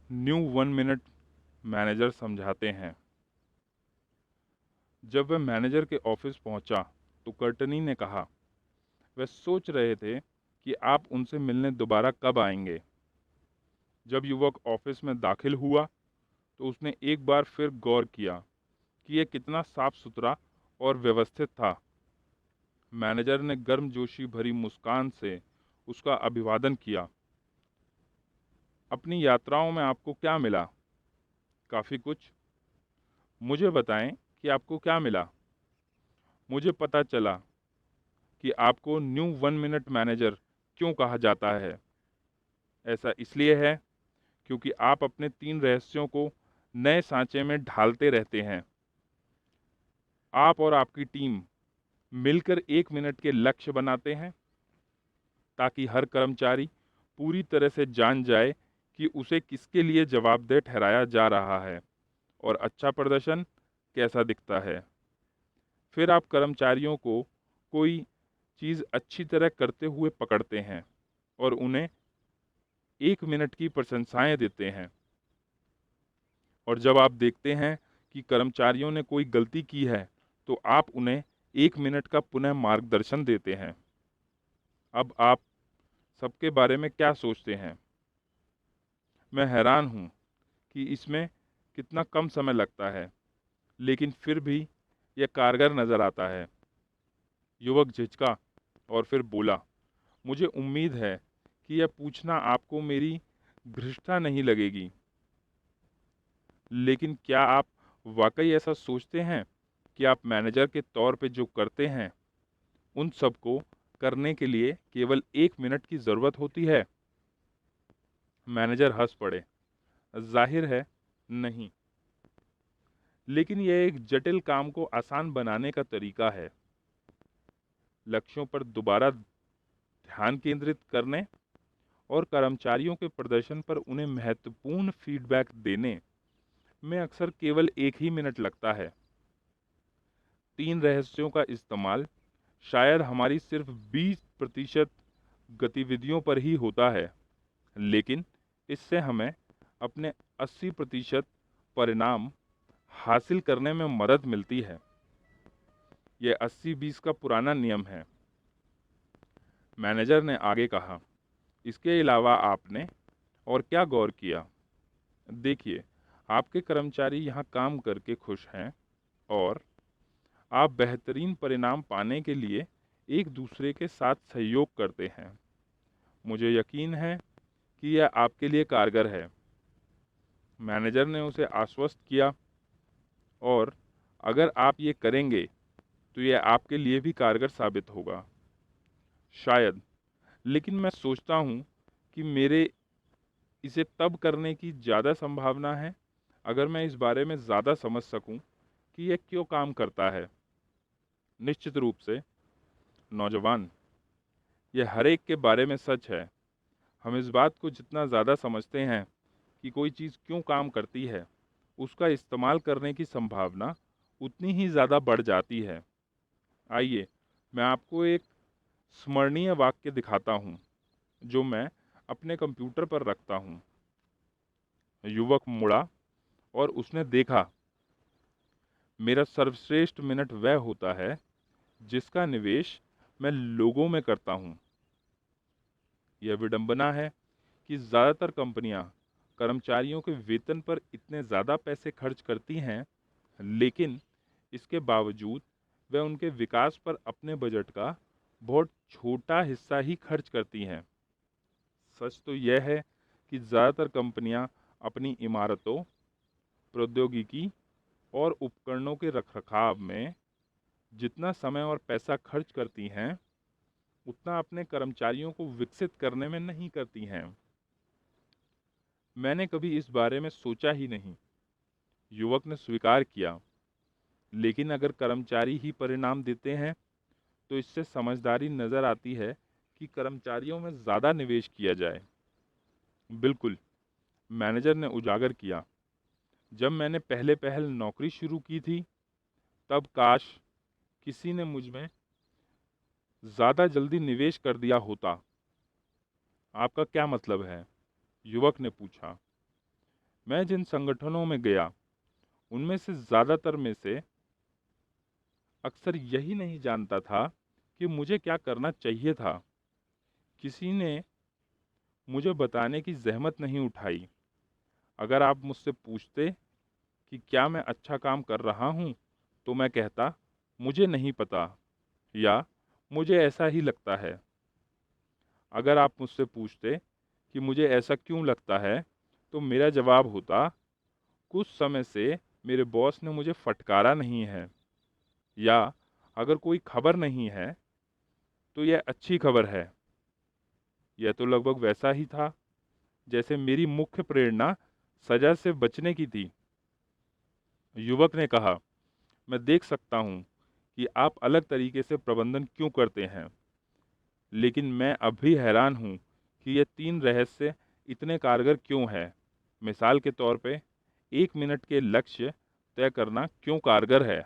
New 1 minute manager समझाते हैं। जब वह मैनेजर के ऑफिस पहुंचा तो कर्टनी ने कहा, वह सोच रहे थे कि आप उनसे मिलने दोबारा कब आएंगे। जब युवक ऑफिस में दाखिल हुआ तो उसने एक बार फिर गौर किया कि यह कितना साफ सुथरा और व्यवस्थित था। मैनेजर ने गर्मजोशी भरी मुस्कान से उसका अभिवादन किया। अपनी यात्राओं में आपको क्या मिला? काफ़ी कुछ। मुझे बताएं कि आपको क्या मिला। मुझे पता चला कि आपको न्यू 1 मिनट मैनेजर क्यों कहा जाता है। ऐसा इसलिए है क्योंकि आप अपने 3 रहस्यों को नए सांचे में ढालते रहते हैं। आप और आपकी टीम मिलकर 1 मिनट के लक्ष्य बनाते हैं ताकि हर कर्मचारी पूरी तरह से जान जाए कि उसे किसके लिए जवाबदेह ठहराया जा रहा है और अच्छा प्रदर्शन कैसा दिखता है। फिर आप कर्मचारियों को कोई चीज़ अच्छी तरह करते हुए पकड़ते हैं और उन्हें 1 मिनट की प्रशंसाएं देते हैं। और जब आप देखते हैं कि कर्मचारियों ने कोई गलती की है तो आप उन्हें 1 मिनट का पुनः मार्गदर्शन देते हैं। अब आप सबके बारे में क्या सोचते हैं? मैं हैरान हूँ कि इसमें कितना कम समय लगता है, लेकिन फिर भी यह कारगर नज़र आता है। युवक झिझका और फिर बोला, मुझे उम्मीद है कि यह पूछना आपको मेरी घृष्टता नहीं लगेगी, लेकिन क्या आप वाकई ऐसा सोचते हैं कि आप मैनेजर के तौर पे जो करते हैं उन सबको करने के लिए केवल 1 मिनट की ज़रूरत होती है? मैनेजर हंस पड़े। जाहिर है नहीं, लेकिन यह एक जटिल काम को आसान बनाने का तरीका है। लक्ष्यों पर दोबारा ध्यान केंद्रित करने और कर्मचारियों के प्रदर्शन पर उन्हें महत्वपूर्ण फीडबैक देने में अक्सर केवल 1 ही मिनट लगता है। 3 रहस्यों का इस्तेमाल शायद हमारी सिर्फ 20% गतिविधियों पर ही होता है, लेकिन इससे हमें अपने 80% परिणाम हासिल करने में मदद मिलती है। यह 80-20 का पुराना नियम है। मैनेजर ने आगे कहा, इसके अलावा आपने और क्या गौर किया? देखिए, आपके कर्मचारी यहाँ काम करके खुश हैं और आप बेहतरीन परिणाम पाने के लिए एक दूसरे के साथ सहयोग करते हैं। मुझे यकीन है कि यह आपके लिए कारगर है। मैनेजर ने उसे आश्वस्त किया, और अगर आप ये करेंगे तो यह आपके लिए भी कारगर साबित होगा। शायद, लेकिन मैं सोचता हूँ कि मेरे इसे तब करने की ज़्यादा संभावना है अगर मैं इस बारे में ज़्यादा समझ सकूं कि यह क्यों काम करता है। निश्चित रूप से नौजवान, यह हर एक के बारे में सच है। हम इस बात को जितना ज़्यादा समझते हैं कि कोई चीज़ क्यों काम करती है, उसका इस्तेमाल करने की संभावना उतनी ही ज़्यादा बढ़ जाती है। आइए, मैं आपको एक स्मरणीय वाक्य दिखाता हूँ जो मैं अपने कंप्यूटर पर रखता हूँ। युवक मुड़ा और उसने देखा, मेरा सर्वश्रेष्ठ मिनट वह होता है जिसका निवेश मैं लोगों में करता हूँ। यह विडंबना है कि ज़्यादातर कंपनियां कर्मचारियों के वेतन पर इतने ज़्यादा पैसे खर्च करती हैं, लेकिन इसके बावजूद वे उनके विकास पर अपने बजट का बहुत छोटा हिस्सा ही खर्च करती हैं। सच तो यह है कि ज़्यादातर कंपनियां अपनी इमारतों, प्रौद्योगिकी और उपकरणों के रखरखाव में जितना समय और पैसा खर्च करती हैं, उतना अपने कर्मचारियों को विकसित करने में नहीं करती हैं। मैंने कभी इस बारे में सोचा ही नहीं, युवक ने स्वीकार किया। लेकिन अगर कर्मचारी ही परिणाम देते हैं तो इससे समझदारी नज़र आती है कि कर्मचारियों में ज़्यादा निवेश किया जाए। बिल्कुल, मैनेजर ने उजागर किया। जब मैंने पहले पहल नौकरी शुरू की थी, तब काश किसी ने मुझ में ज़्यादा जल्दी निवेश कर दिया होता। आपका क्या मतलब है? युवक ने पूछा। मैं जिन संगठनों में गया उनमें से ज़्यादातर में से अक्सर यही नहीं जानता था कि मुझे क्या करना चाहिए था। किसी ने मुझे बताने की ज़हमत नहीं उठाई। अगर आप मुझसे पूछते कि क्या मैं अच्छा काम कर रहा हूँ, तो मैं कहता, मुझे नहीं पता या मुझे ऐसा ही लगता है। अगर आप मुझसे पूछते कि मुझे ऐसा क्यों लगता है, तो मेरा जवाब होता, कुछ समय से मेरे बॉस ने मुझे फटकारा नहीं है, या अगर कोई खबर नहीं है तो यह अच्छी खबर है। यह तो लगभग वैसा ही था जैसे मेरी मुख्य प्रेरणा सजा से बचने की थी। युवक ने कहा, मैं देख सकता हूँ कि आप अलग तरीके से प्रबंधन क्यों करते हैं, लेकिन मैं अब भी हैरान हूँ कि ये 3 रहस्य इतने कारगर क्यों हैं। मिसाल के तौर पे 1 मिनट के लक्ष्य तय करना क्यों कारगर है।